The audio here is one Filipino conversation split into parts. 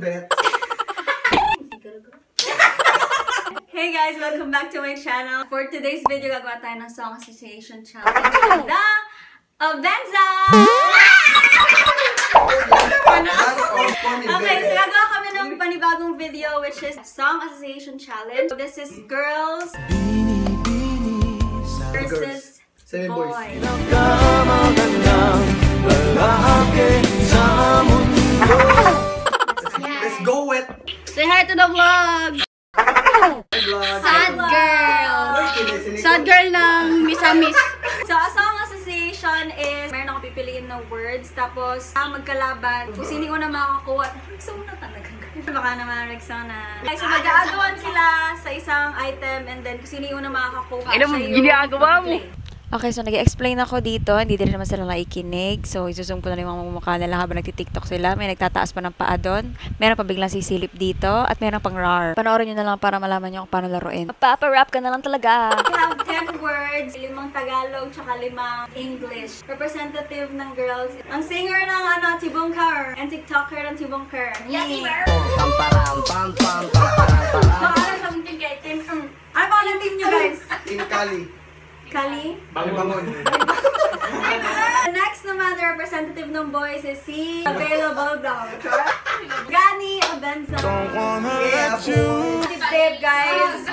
bet. Hey guys, welcome back to my channel. For today's video, gagawa tayo ng Song Association Challenge with the Avenza! Okay, so gagawa kami ng panibagong video which is Song Association Challenge. So this is girls versus boys. Let's go with Say hi to the vlog! Sad girl! Sad girl ng Misamis. So, a Song Association is meron ako pipiliin na words, tapos magkalaban kung sino una makakuha. Rexona talaga. Baka naman Rexona. Okay, so mag-aagawan sila sa isang item and then kung sino una makakakuha siya yung ginagawa mo. Okay, so nag-explain ako dito. Hindi din naman sila nakikinig. So, isusum ko na yung mga mumukha nila habang nagtitiktok sila. May nagtataas pa ng paa doon. Meron pa biglang sisilip dito. At meron pang rar. Panoorin nyo na lang para malaman nyo kung paano laruin. Papa-rap ka na lang talaga. We have 10 words, 5 Tagalog, tsaka 5 English. Representative ng girls. Ang singer ng Tibong Car. And TikToker ng Tibong Car. Yasimer! Ano pa ang team nyo, guys? Team Kali. Kali? Bangon. Next naman, the representative ng boys is si Available Brown. Gani Avenza. Dibdib, guys.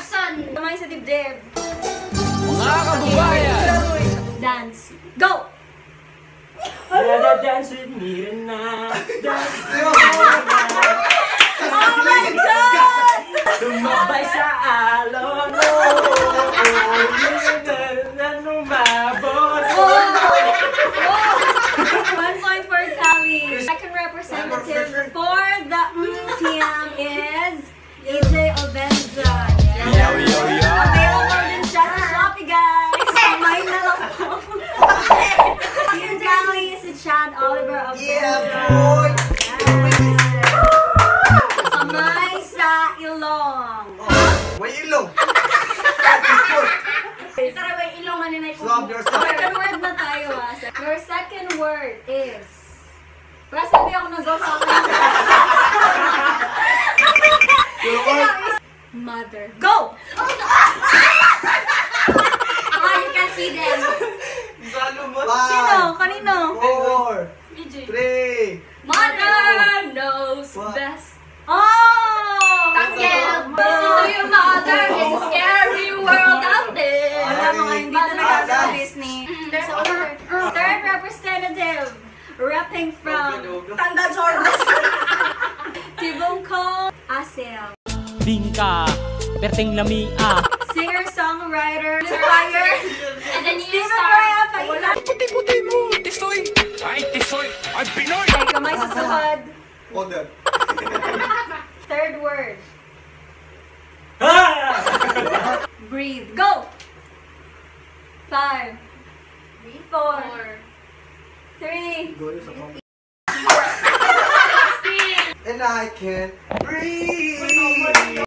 Kamay sa dibdib. Mga kababayan! Dance. Go! Dance with me na. Oh my God! Tumabay sa alon. One point for Kali. Second representative for the team is AJ Avenza. Available din siya sa Shopee, guys. Kamay na lang po. Team Kali is si Chad Oliver Avenza. Kamay sa ilong. May ilong. Tara ba ilong na Slap yourself. Second word na tayo, ha. Your second word is... Wala sabi ako nag-go sa akin. Mother. Go! You can see them. Sino? Kanino? 4, 3, Mother knows best. Oh! Tangkel! Listen to your mother. It's a scary world out there. Alam mo nga, hindi na nagkasa sa Disney. Third representative, rapping from Tandang Sordas. Tibongko Asel. Bingka, perting lamia. Singer-songwriter, Fire. And then you start. Puti-puti mo, tisoy. Ay, tisoy. Ay, Pinoy. Okay, kamay sa sahod. order. Third word. Breathe. Go! 5, 4, 3. And I can't breathe.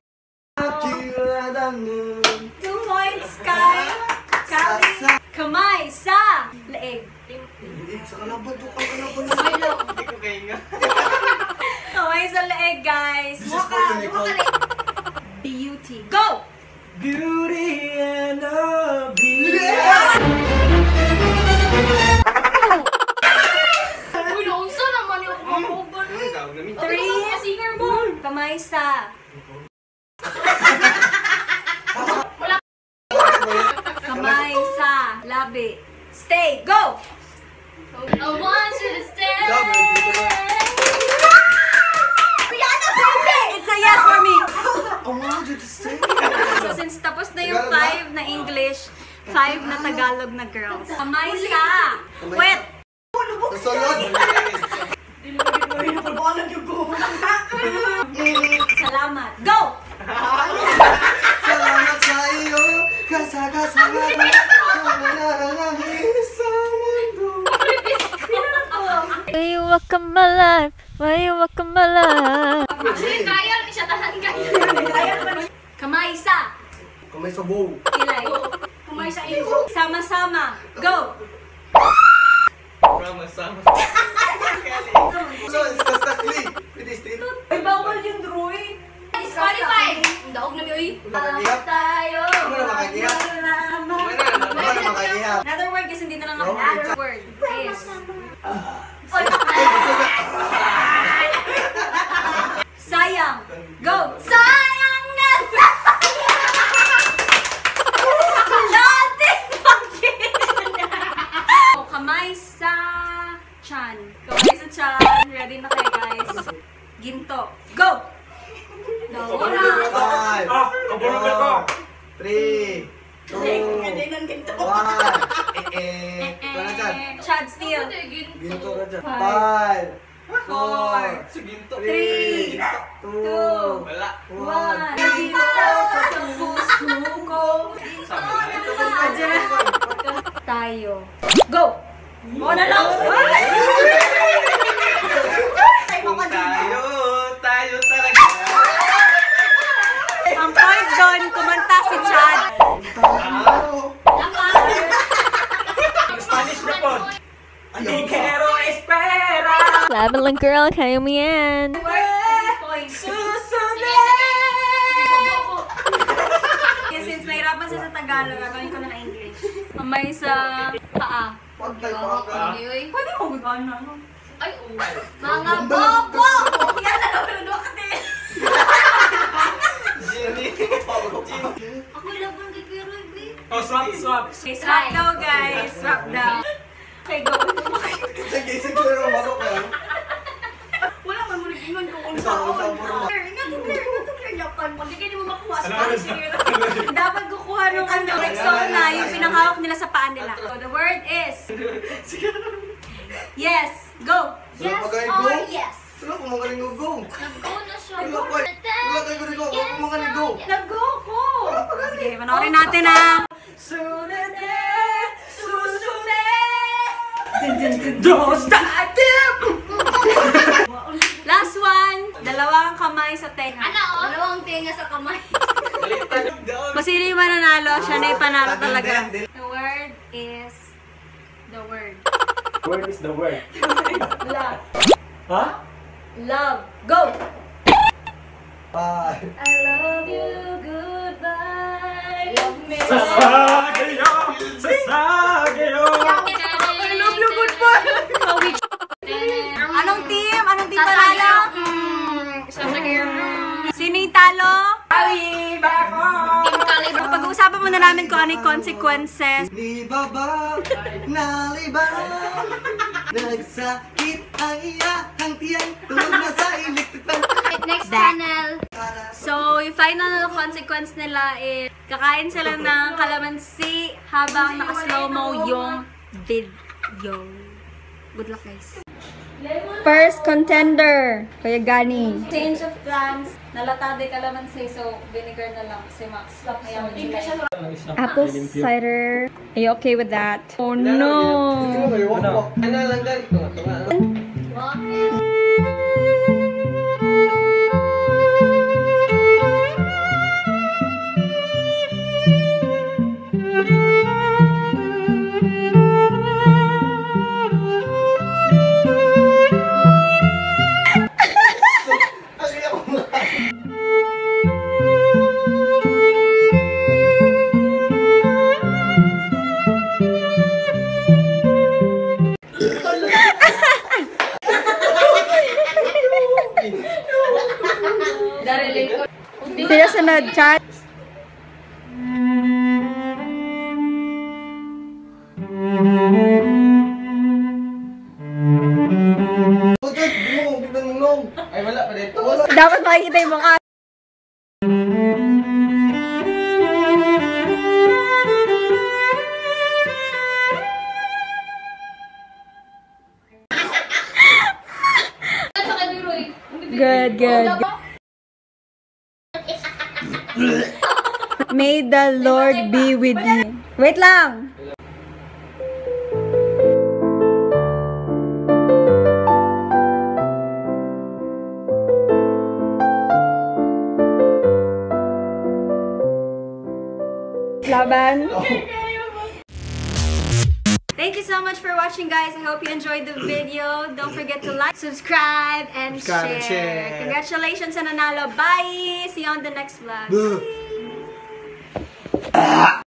2 points, Kai. Kali. Kamay sa leeg. Sa kalaban to, ang kalaban na. Kamay lang. Kamay sa leeg, guys. Beauty. Go! Beauty and the Beast. Uy, naunsa naman yung kumakuban. 3. Singer mo. Kamay sa... Kamay sa labi. Stay. Go! I want you to stay. Rihanna, baby! It's a yes for me. I want you to stay. So since tapos na yung 5 na English, 5 na Tagalog na girls. Kamay sa... Wait! Kasulod. Salamat. Go! Salamat sa iyo. Kasama Why you welcome my life? Why you welcome my life? Actually, kaya ni siya tahan kayo. Kamay sa... Kamay sa bow. Kilay. Kamay sa iyo. Sama-sama. Go! Sama-sama. So, Stastakli. Pwede state. Ay, bawal yung drawing. Disqualified! Daog na yoy. Makakihap. Tayo. Ano na makakihap? Ano na makakihap? Another word kasi hindi na lang No, another word is sayang. Go! Sayang na Nothing kamay sa chan. Kamay sa chan. Ready na kayo, guys. Ginto. Go! Five. Kabulong ko. 3, 2, 1. Ito na dyan. Chad Steele. Ginto na dyan. 5, 4, 3, 2, 1. Ginto sa puso ko. Tayo. Go! Mo na lang! Tayo talaga. Ang point doon, kumanta si Chad. Spanish na po. Ayaw pa. Pero espera. Laban lang girl, kaya mo yan. Point. Susunod! Kasi since nahirapan siya sa Tagalog, gagawin ko na na English. Kamay sa paa. Pag tayo pa. Pwede mo gagawin na, no? Ay, oh. Mga bobo! Yan na naman ka din. Ako laban kay Kuya Roy, babe. Oh, swap. Okay, swap daw, guys. Swap daw. Okay, go. Sige, pero marok ka. Wala man mo nag-ingon kung kung Isang saan. puro. Claire, ingat yung Claire. Ingat yung Claire. Yapan mo. Hindi kayo mo makuha sa Ano, paa. ano, Dapat kukuha nung ano. Rexona na yung pinanghawak nila sa paa nila. So, the word is... Yes. Go. Yes magaling or go? yes? Wala ko magaling go. Nag-go na siya. Wala ko. Wala kayo go. Wala ko magaling go. Nag-go ko. Sige, panoorin natin ang... Sunod Don't stop. Last one. Dalawang kamay sa tenga. Ano, oh? Dalawang tenga sa kamay. Kung sino yung mananalo, siya na yung panalo talaga. Din. The word is... The word. Word is the word. Love. Ha? Love. Go! 5. I love you, goodbye. Love me. Sasagayo! Sasagayo! I love you, goodbye. Anong team? Anong team panalo? Sino yung talo? Team Calibre. Pag-uusapan muna namin kung ano yung consequences. Libaba, nalibang, nagsakit ang iyahang tiyan, tulog na sa electric fan. Next channel. So, yung final consequence nila is kakain sila ng kalamansi habang naka-slow-mo yung video. Good luck, guys. First contender, Kuya Gani. Change of plans. Nalatade kalamansi, so vinegar na lang si Max. Mayaman sila. Apple cider. Are you okay with that? Oh no! Ano lang ganito? Sino sunod, chat? Pagkat, bumong, biglang nung. Ay, wala pa dito. Wala. Dapat makikita yung mukha. Good, good. May the Lord be with you. Wait lang. Laban. Thank Thank you so much for watching, guys. I hope you enjoyed the video. Don't forget to like, subscribe, and share. Congratulations sa nanalo. Bye! See you on the next vlog. Bye!